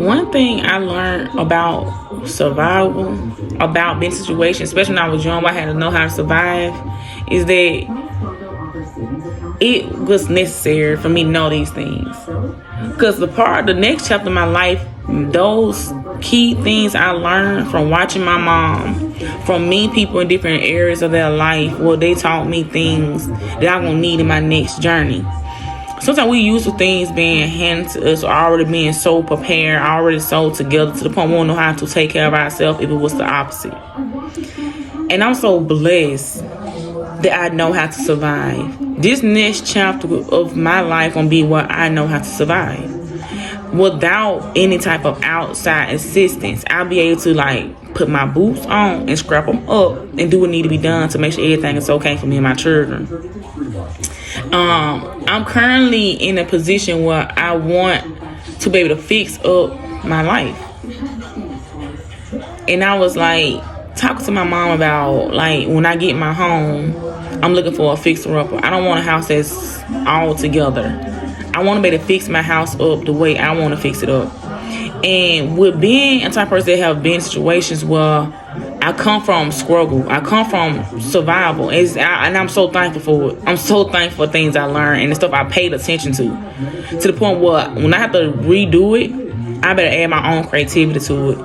One thing I learned about survival, about being in situations, especially when I was young, where I had to know how to survive, is that it was necessary for me to know these things. Because the next chapter of my life, those key things I learned from watching my mom, from meeting people in different areas of their life, where they taught me things that I'm gonna need in my next journey. Sometimes we used to things being handed to us, or already being so prepared, already so together, to the point we don't know how to take care of ourselves if it was the opposite. And I'm so blessed that I know how to survive. This next chapter of my life gonna be where I know how to survive. Without any type of outside assistance, I'll be able to put my boots on and scrap them up and do what need to be done to make sure everything is okay for me and my children. I'm currently in a position where I want to be able to fix up my life. And I was talking to my mom about when I get my home, I'm looking for a fixer-upper. I don't want a house that's all together. I want to be able to fix my house up the way I want to fix it up. And with being a type of person that have been in situations where I come from struggle, I come from survival, and I'm so thankful for it. I'm so thankful for things I learned and the stuff I paid attention to the point where when I have to redo it, I better add my own creativity to it.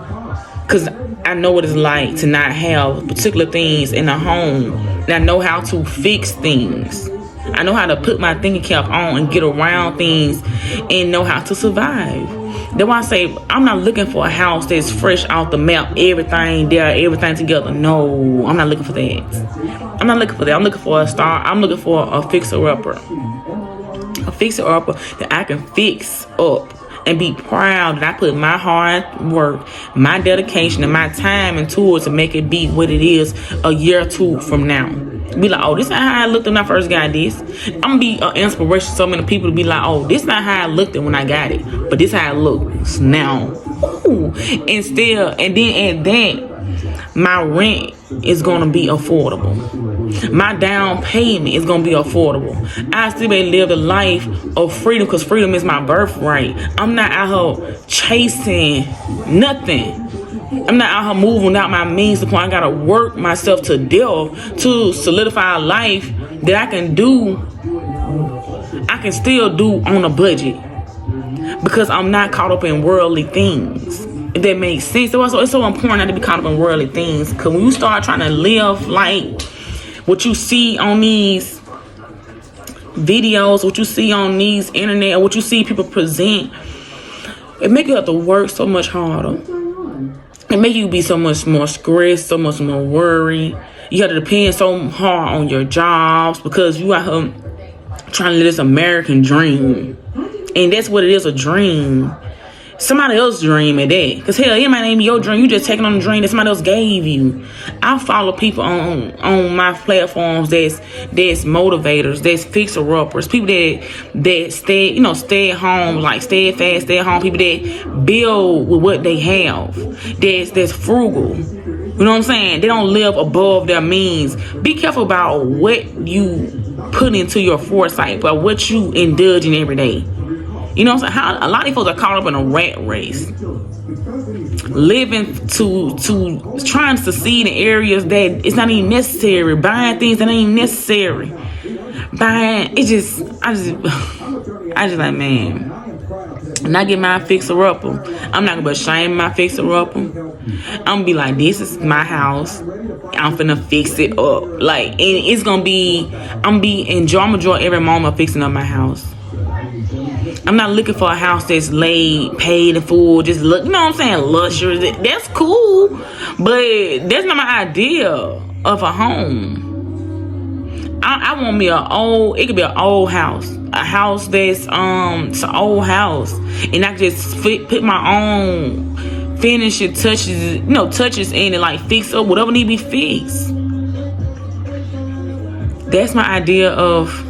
Because I know what it's like to not have particular things in a home. And I know how to fix things. I know how to put my thinking cap on and get around things and know how to survive. That's why I say I'm not looking for a house that's fresh off the map, everything there, everything together. No, I'm not looking for that. I'm not looking for that. I'm looking for a star. I'm looking for a fixer-upper. A fixer-upper that I can fix up and be proud that I put my hard work, my dedication, and my time into it to make it be what it is a year or two from now. Be like, oh, this is not how I looked when I first got this. I'm gonna be an inspiration to so many people to be like, oh, this is not how I looked when I got it, but this is how it looks now. Ooh. And then my rent is gonna be affordable. My down payment is gonna be affordable. I still may live the life of freedom, because freedom is my birthright. I'm not out here chasing nothing. I'm not out here moving out my means to the point I gotta work myself to death to solidify a life that I can still do on a budget, because I'm not caught up in worldly things. If that makes sense. So it's so important not to be caught up in worldly things, because when you start trying to live like what you see on these videos, what you see on these internet, or what you see people present, it make you have to work so much harder. It make you be so much more stressed, so much more worried. You have to depend so hard on your jobs, because you out here trying to live this American dream. And that's what it is, a dream. Somebody else's dream at that. Because hell, it might ain't be your dream. You just taking on the dream that somebody else gave you. I follow people on my platforms that's motivators, that's fixer-uppers, people that stay at home, steadfast, stay at home, people that build with what they have, that's frugal. You know what I'm saying? They don't live above their means. Be careful about what you put into your foresight, about what you indulge in every day. You know what I'm saying? A lot of these folks are caught up in a rat race, living to trying to succeed in areas that it's not even necessary, buying things that ain't even necessary, I just like, man, when I get my fixer-upper, I'm not gonna be ashamed of my fixer-upper. I'm gonna be like, this is my house, I'm finna fix it up, and it's gonna be, I'm gonna enjoy every moment of fixing up my house. I'm not looking for a house that's paid in full, just look, you know what I'm saying, luxury. That's cool, but that's not my idea of a home. I want me it could be an old house, a house that's it's an old house, and I can just put my own finishing touches in it, fix up whatever need to be fixed. That's my idea of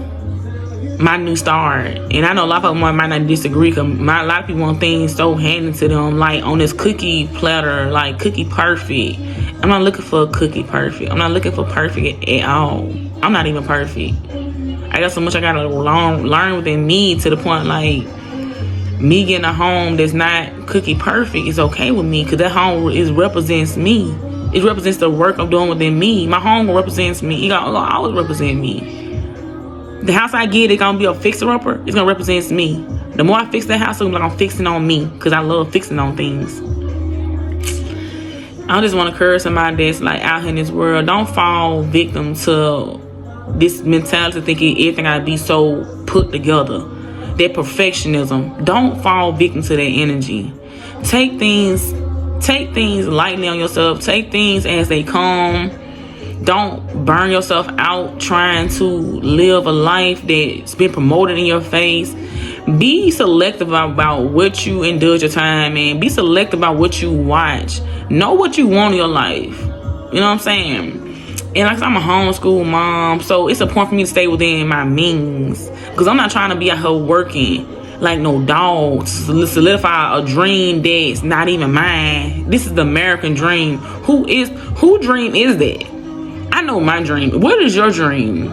my new start. And I know a lot of people might not disagree, because a lot of people want things so handed to them on this cookie platter, cookie perfect. I'm not looking for a cookie perfect. I'm not looking for perfect at all. I'm not even perfect. I got so much I gotta learn within me, to the point me getting a home that's not cookie perfect is okay with me, because that home represents me. It represents the work I'm doing within me. My home represents me. It gonna always represent me. The house I get, it's gonna be a fixer-upper. It's gonna represent me. The more I fix that house, I'm like I'm fixing on me, because I love fixing on things. I just want to encourage somebody that's like out here in this world, don't fall victim to this mentality thinking everything gotta be so put together. That perfectionism. Don't fall victim to that energy. Take things lightly on yourself. Take things as they come. Don't burn yourself out trying to live a life that's been promoted in your face. Be selective about what you indulge your time in. Be selective about what you watch. Know what you want in your life. You know what I'm saying? And like I said, I'm a homeschool mom, so it's important for me to stay within my means, because I'm not trying to be out here working like no dog to solidify a dream that's not even mine. This is the American dream. Who dream is that? I know my dream. What is your dream?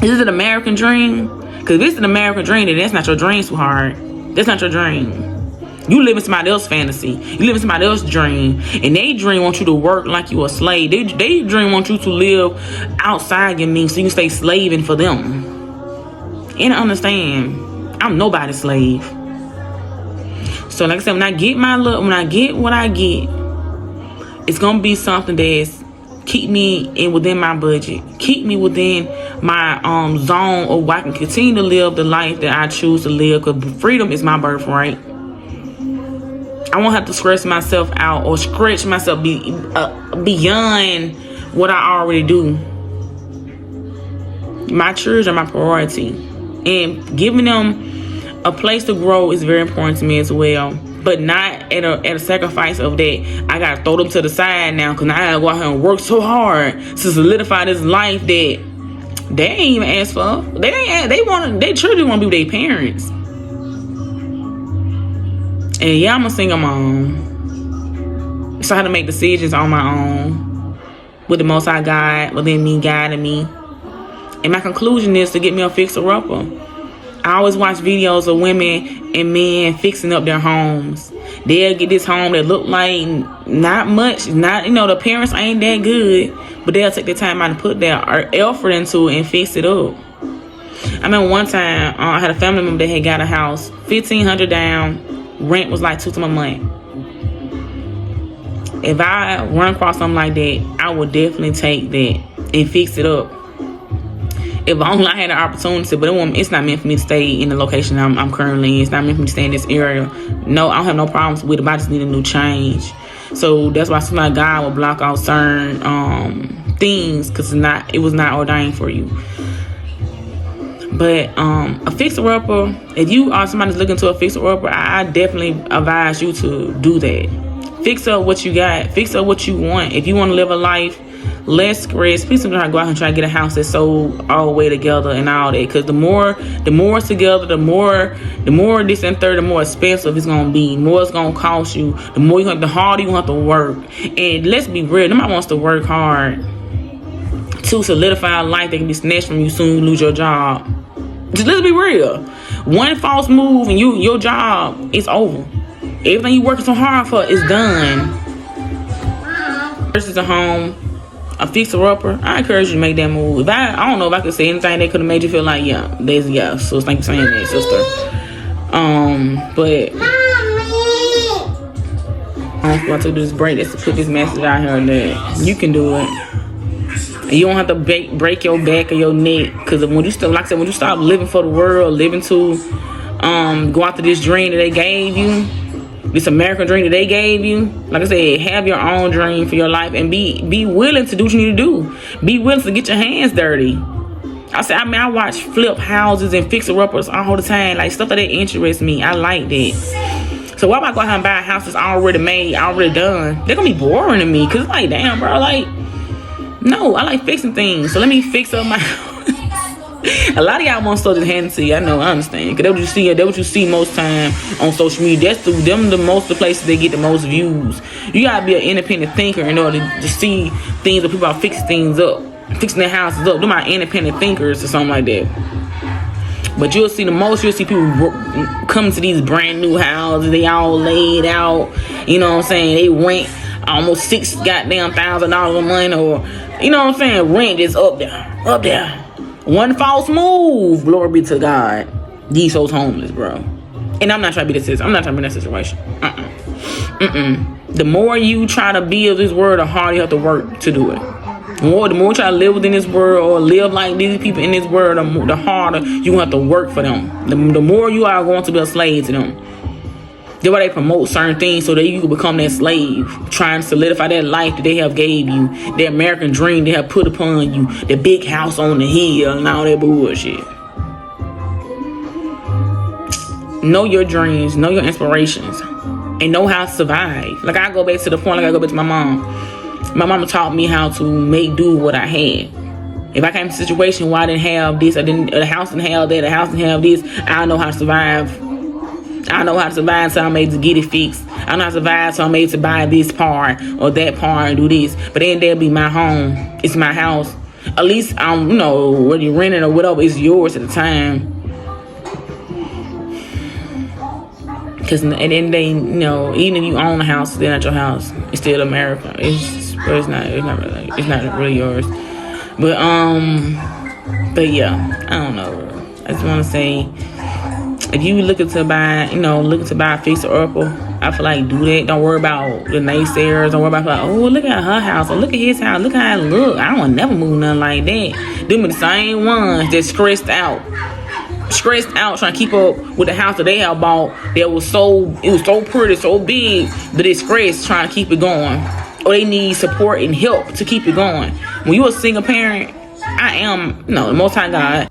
Is it an American dream? Because if it's an American dream, then that's not your dream, sweetheart. That's not your dream. You live in somebody else's fantasy. You live in somebody else's dream. And they dream want you to work like you a slave. They dream want you to live outside your means so you can stay slaving for them. And I understand, I'm nobody's slave. So like I said, when I get what I get, it's gonna be something that's keep me within my budget, keep me within my zone of where I can continue to live the life that I choose to live, because freedom is my birthright. I won't have to stress myself out or stretch myself beyond what I already do. My children are my priority, and giving them a place to grow is very important to me as well. But not at a sacrifice of that I gotta throw them to the side now, because now I gotta go out here and work so hard to solidify this life that they ain't even asked for. They children wanna be with their parents. And yeah, I'm a single mom, so I had to make decisions on my own with the Most High God within me guiding me. And my conclusion is to get me a fixer-upper. I always watch videos of women and men fixing up their homes. They'll get this home that look like not much, the parents ain't that good, but they'll take their time out and put their effort into it and fix it up. I remember one time I had a family member that had got a house, $1,500 down, rent was like $2,000 a month. If I run across something like that, I would definitely take that and fix it up. If only I had an opportunity, but it's not meant for me to stay in the location I'm currently in. It's not meant for me to stay in this area. No, I don't have no problems with it, but I just need a new change. So that's why sometimes God will block out certain things, because it was not ordained for you. But a fixer-upper, if you are somebody looking to a fixer-upper, I definitely advise you to do that. Fix up what you got. Fix up what you want. If you want to live a life less stress, please don't go out and try to get a house that's so all the way together and all that. Because the more it's together, the more this and third, the more expensive it's gonna be. The more it's gonna cost you. The harder you have to work. And let's be real, nobody wants to work hard to solidify a life that can be snatched from you soon you lose your job. Just let's be real. One false move and your job is over. Everything you working so hard for is done. Versus a home, a fixer-upper, I encourage you to make that move. I don't know if I could say anything that could have made you feel like, yeah, there's a yes. So thank you for saying that, sister. But I want to do this break just to put this message out here that you can do it. And you don't have to break your back or your neck, because when you stop living for the world, living to go after this dream that they gave you, this American dream that they gave you, like I said, have your own dream for your life and be willing to do what you need to do. Be willing to get your hands dirty. I watch flip houses and fixer-uppers all the time, like stuff that interests me. I like that. So why am I going out and buy a house that's already made, already done? They're gonna be boring to me, because it's like, damn, bro, no, I like fixing things. So let me fix up my house. A lot of y'all want stuff just handed to you. I understand. Because that's what you see most time on social media. That's the places they get the most views. You gotta be an independent thinker in order to see things where people are fixing things up, fixing their houses up. They're my independent thinkers or something like that. But you'll see people come to these brand new houses. They all laid out. You know what I'm saying? They rent almost $6,000 a month, or you know what I'm saying? Rent is up there. One false move, glory be to God. These folks homeless, bro. And I'm not trying to be this. I'm not trying to be in that situation. The more you try to build this world, the harder you have to work to do it. The more you try to live within this world or live like these people in this world, the harder you have to work for them. The more you are going to be a slave to them. That's why they promote certain things so that you can become that slave, trying to solidify that life that they have gave you, the American dream they have put upon you, the big house on the hill and all that bullshit. Know your dreams, know your inspirations, and know how to survive. Like I go back to the point, like I go back to my mom. My mama taught me how to make do with what I had. If I came to a situation where I didn't have this, the house didn't have that, the house didn't have this, I know how to survive. I know how to survive, so I'm able to get it fixed. I know how to survive, so I'm able to buy this part or that part and do this. But then there'll be my home. It's my house. At least I'm, whether you're renting or whatever, it's yours at the time. Because at the end of the day, even if you own a house, it's not your house. It's still America. It's not really yours. But yeah, I don't know. I just want to say, if you looking to buy a fixer-upper, I feel like do that. Don't worry about the naysayers. Don't worry about look at her house or look at his house. Look how it look. I don't never move nothing like that. Them are the same ones that's stressed out trying to keep up with the house that they have bought. It was so pretty, so big, but it's stressed trying to keep it going. Or they need support and help to keep it going. When you're a single parent, I am, the Most High God.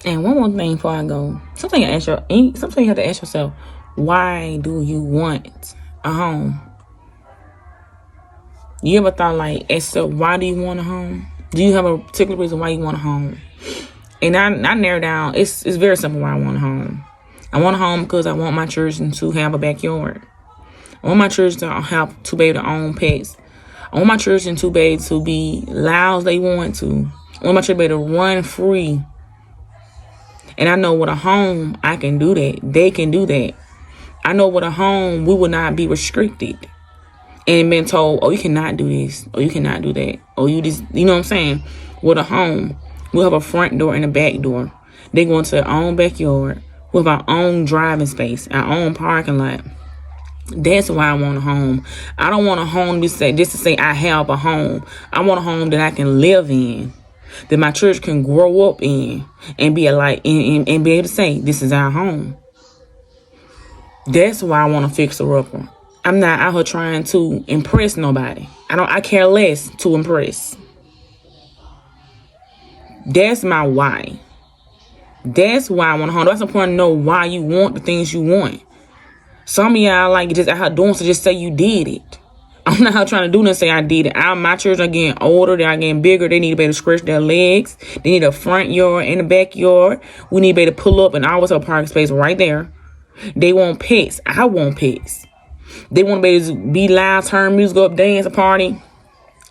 And one more thing before I go. Something you have to ask yourself, why do you want a home? You ever thought why do you want a home? Do you have a particular reason why you want a home? And I narrow down, it's very simple why I want a home. I want a home because I want my children to have a backyard. I want my children to be able to own pets. I want my children to be able to be loud as they want to. I want my children to be able to run free. And I know with a home, I can do that. They can do that. I know with a home, we will not be restricted. And been told, you cannot do this. Or you cannot do that. Or you just, you know what I'm saying? With a home, we'll have a front door and a back door. They go into their own backyard. We have our own driving space, our own parking lot. That's why I want a home. I don't want a home just to say I have a home. I want a home that I can live in, that my church can grow up in, and be and be able to say, this is our home. That's why I want to fix a upper. I'm not out here trying to impress nobody. I care less to impress. That's my why. That's why I want a home. That's important to know why you want the things you want. Some of y'all just out here doing so just say you did it. I'm not out trying to do nothing say I did it. My children are getting older. They are getting bigger. They need to be able to stretch their legs. They need a front yard and a backyard. We need to be able to pull up and always have a parking space right there. They want pets. I want pets. They want to be able to be loud, turn music up, dance, a party.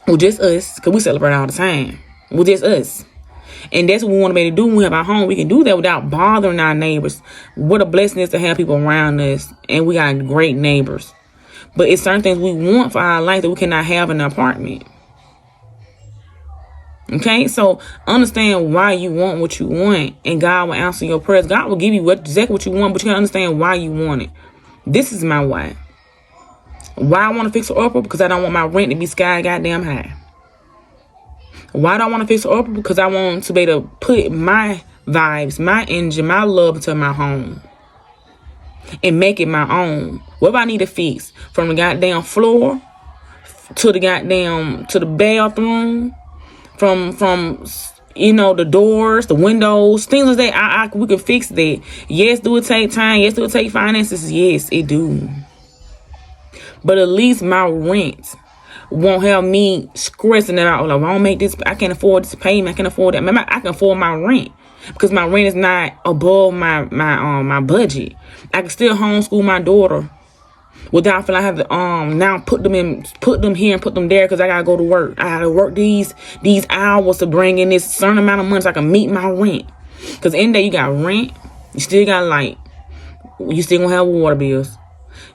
With just us. Because we celebrate all the time. With just us. And that's what we want to be able to do when we have our home. We can do that without bothering our neighbors. What a blessing it is to have people around us. And we got great neighbors. But it's certain things we want for our life that we cannot have in an apartment. Okay? So understand why you want what you want. And God will answer your prayers. God will give you exactly what you want. But you got to understand why you want it. This is my why. Why I want to fix it up? Because I don't want my rent to be sky goddamn high. Why do I want to fix it up? Because I want to be able to put my vibes, my energy, my love into my home. And make it my own. Whatever I need to fix. From the goddamn floor to the bathroom. From the doors, the windows, things like that. We can fix that. Yes, do it take time? Yes, do it take finances? Yes, it do. But at least my rent won't have me stressing it out. Like, I don't make this. I can't afford this payment. I can't afford that. I can afford my rent because my rent is not above my budget. I can still homeschool my daughter without feeling I have to now put them here and put them there because I gotta go to work. I gotta work these hours to bring in this certain amount of money so I can meet my rent. Because in there you got rent, you still got You still gonna have water bills.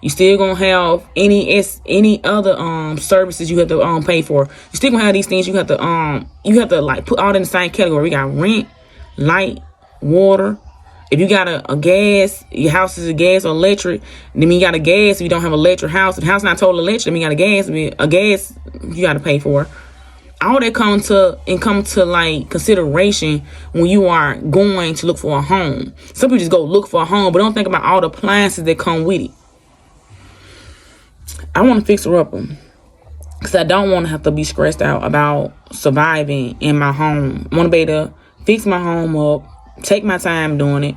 You still gonna have any other services you have to pay for. You still gonna have these things you have to like put all in the same category. We got rent, light, water. If you got a gas, your house is a gas or electric, then you got a gas. If you don't have an electric house, if the house not total electric, then you got a gas you got to pay for. All that come to like consideration when you are going to look for a home. Some people just go look for a home, but don't think about all the appliances that come with it. I want to fix her up because I don't want to have to be stressed out about surviving in my home. I want to be able to fix my home up, take my time doing it.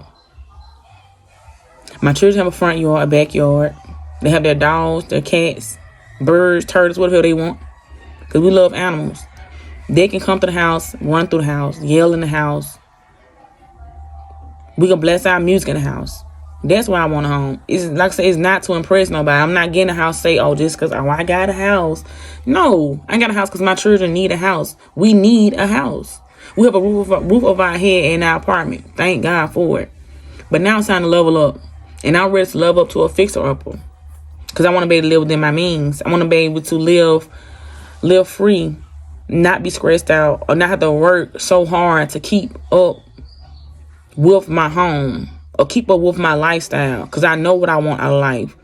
My children have a front yard, a backyard. They have their dogs, their cats, birds, turtles, whatever they want. Because we love animals. They can come to the house, run through the house, yell in the house. We can blast our music in the house. That's why I want a home. It's like I said, it's not to impress nobody. I'm not getting a house, say, oh, just because I got a house. No, I got a house because my children need a house. We need a house. We have a roof over our head in our apartment. Thank God for it. But now it's time to level up. And I'm ready to level up to a fixer-upper. Because I want to be able to live within my means. I want to be able to live free, not be stressed out, or not have to work so hard to keep up with my home or keep up with my lifestyle. Because I know what I want out of life.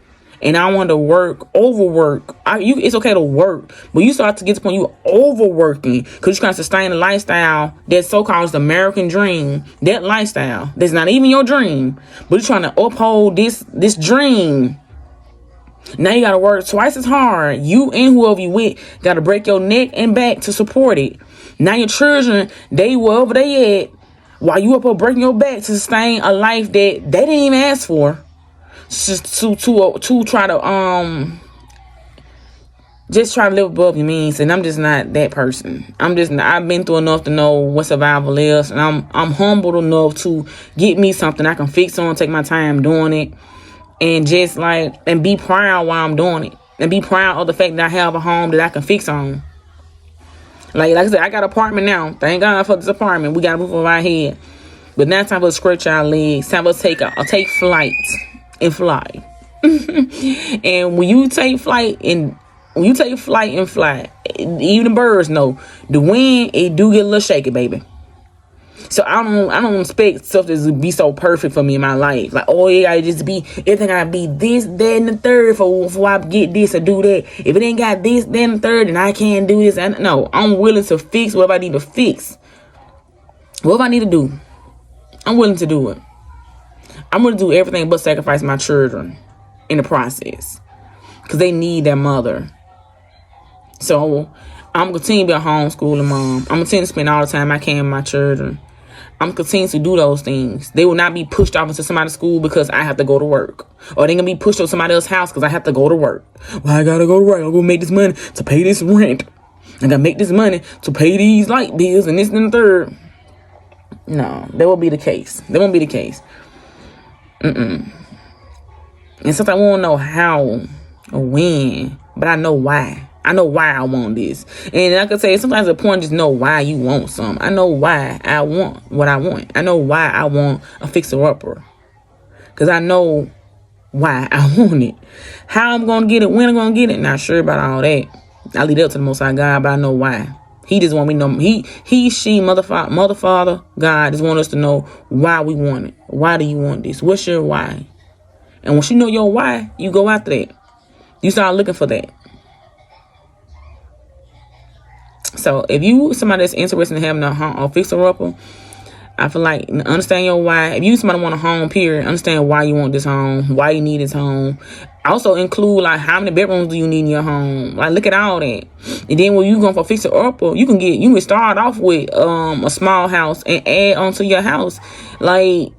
And I want to overwork. It's okay to work, but you start to get to the point you overworking because you're trying to sustain a lifestyle that so-called the American dream. That lifestyle that's not even your dream, but you're trying to uphold this dream. Now you got to work twice as hard. You and whoever you with got to break your neck and back to support it. Now your children, they wherever they at, while you up here breaking your back to sustain a life that they didn't even ask for. Just to try to just try to live above your means, and I'm just not that person. I've been through enough to know what survival is, and I'm humbled enough to get me something I can fix on, take my time doing it, and just and be proud while I'm doing it, and be proud of the fact that I have a home that I can fix on. Like I said, I got an apartment now. Thank God for this apartment. We got a roof over our head, but now it's time for us to stretch our legs. Time for us to take flight. And fly. And when you take flight and fly, even the birds know the wind, it do get a little shaky, baby. So I don't expect stuff to be so perfect for me in my life. Like, oh, it gotta just be everything gotta be this, that, and the third for I get this or do that. If it ain't got this, that, and the third, then I can't do this. No, I'm willing to fix whatever I need to fix. Whatever I need to do, I'm willing to do it. I'm going to do everything but sacrifice my children in the process. Because they need their mother. So, I'm going to continue to be a homeschooling mom. I'm going to continue to spend all the time I can with my children. I'm going to continue to do those things. They will not be pushed off into somebody's school because I have to go to work. Or they're going to be pushed to somebody else's house because I have to go to work. Well, I got to go to work. I'm going to make this money to pay this rent. I got to make this money to pay these light bills and this and the third. No, that won't be the case. That won't be the case. And since I won't know how or when, but I know why. I know why I want this. And like I say, sometimes the point is just know why you want something. I know why I want what I want. I know why I want a fixer-upper. Because I know why I want it. How I'm going to get it, when I'm going to get it, not sure about all that. I leave it up to the Most High God, but I know why. He just want me to know. She, mother, father, God just want us to know why we want it. Why do you want this? What's your why? And once you know your why, you go after that. You start looking for that. So if you somebody that's interested in having a home or fixer-upper, I feel like understand your why. If you somebody want a home, period, understand why you want this home, why you need this home. Also include like how many bedrooms do you need in your home. Like look at all that. And then when you going for fixer-upper, you can start off with a small house and add onto your house. Like,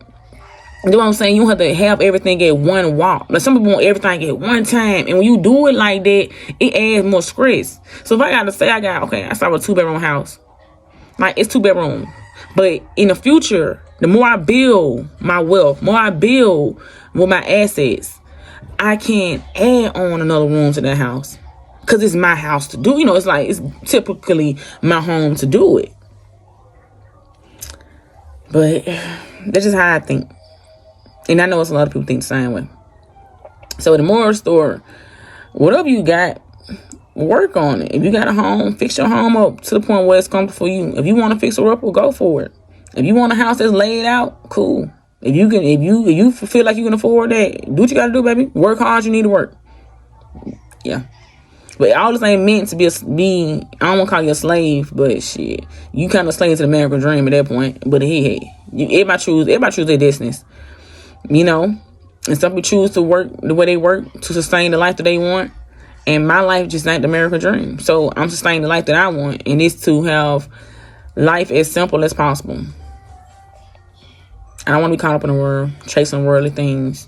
you know what I'm saying? You don't have to have everything at one walk. Like some people want everything at one time. And when you do it like that, it adds more stress. So if I got to say I start with a 2-bedroom house. Like it's 2 bedrooms. But in the future, the more I build my wealth, more I build with my assets, I can add on another room to that house. Because it's my house to do. You know, it's typically my home to do it. But that's just how I think. And I know it's a lot of people think the same way. So the moral story, whatever you got, work on it. If you got a home, fix your home up to the point where it's comfortable for you. If you want to fix it up, well, go for it. If you want a house that's laid out, cool. If you feel like you can afford that, do what you got to do, baby. Work hard. You need to work. Yeah. But all this ain't meant to be, I don't want to call you a slave, but shit, you kind of slave to the American dream at that point. But hey, everybody choose their destinies, you know. And some people choose to work the way they work to sustain the life that they want. And my life just ain't the American dream. So I'm sustaining the life that I want, and it's to have life as simple as possible. I don't want to be caught up in the world, chasing worldly things.